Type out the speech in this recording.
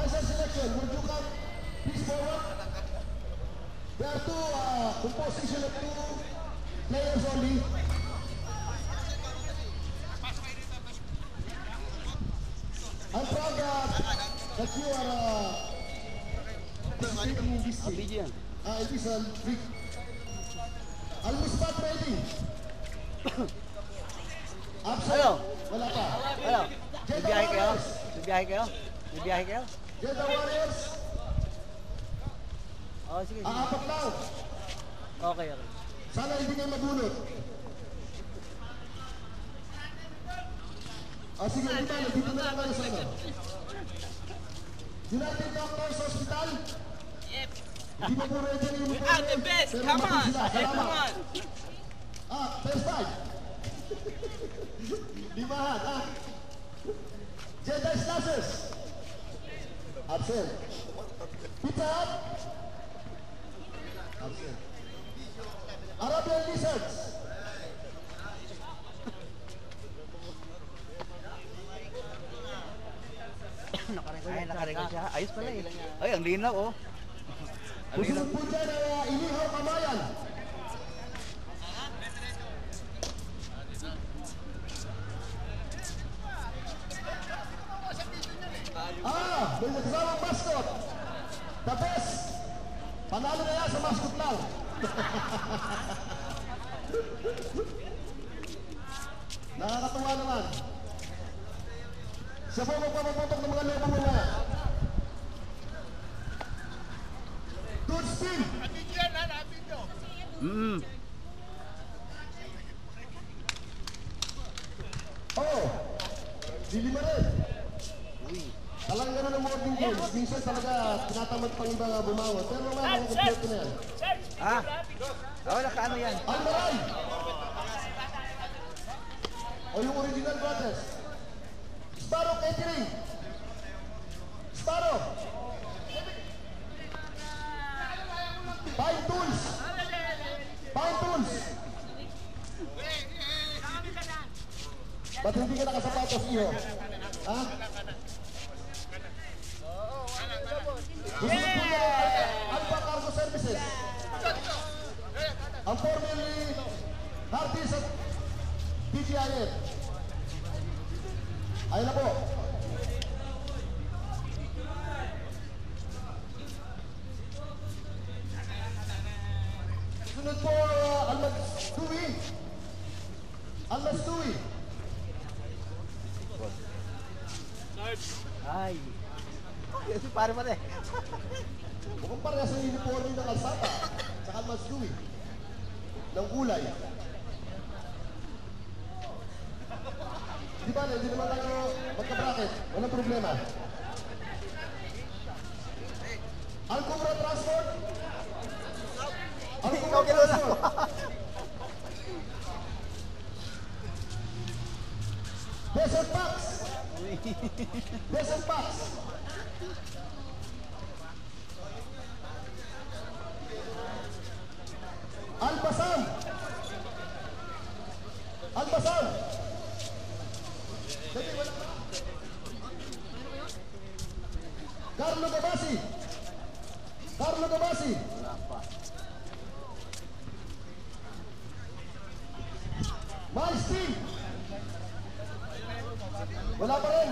Officer selection, would you come please forward? There are two composition of two players only. I'm proud that you are participating in this thing. It is a big Al-Muspat ready. Ano? Wala pa. Ano? Bibiyahe kayo? Bibiyahe kayo? Bibiyahe kayo? Jeddah Warriors. Oo, sige. Apat lang. Okay, okay. Sana hindi kayo magulot. Sige, dito na lang kayo sa ano. United Doctors Hospital. Yep. Hindi mo po ready yung uniform. The best. Come on. Come on. First fight. Limahan, Jeddah Slashes. Absent. Pizza Hut. Absent. Arabian Lizards. Nakarecord siya. Ayos pala eh. Ay, ang linaw oh. Susunod po dyan ang Inihaw Kamayan. May nagsamang mascot. The best. Panalo na yan sa mascot lang. Nakakatuwa naman. Siya po magpapaputok ng mga lobo mo na. Good spin. Dilima rin. Talagang gano'n ang morning games. Minsan talaga tinatamad pang iba nga bumangon. Pero mga kompleto na yan. Nakaano yan? Almaray! O yung original brothers. Sparrow Catering. Sparrow. Fine Tools. Fine Tools. Ba't hindi ka nakasapatos, Iho? Ha? Gusto po niya Alpha Cargo Services. Ang formerly Hartis at PGIF. Ayun na po. Sunod po Al-Mastoui. Al-Mastoui. Ay. Kasi pare pa rin. Mukhang parehas ang uniforme ng Alsata. Saka Al-Mastoui. Ng gulay. Di ba, hindi naman tayo magka-bracket. Walang problema. Al-Cumra Transport. Al-Cumra Transport. Desert Pax. Desert Pax. Al-Basam. Al-Basam. Carlo Gabasi. Carlo Gabasi. Miles Team. Wala pa rin.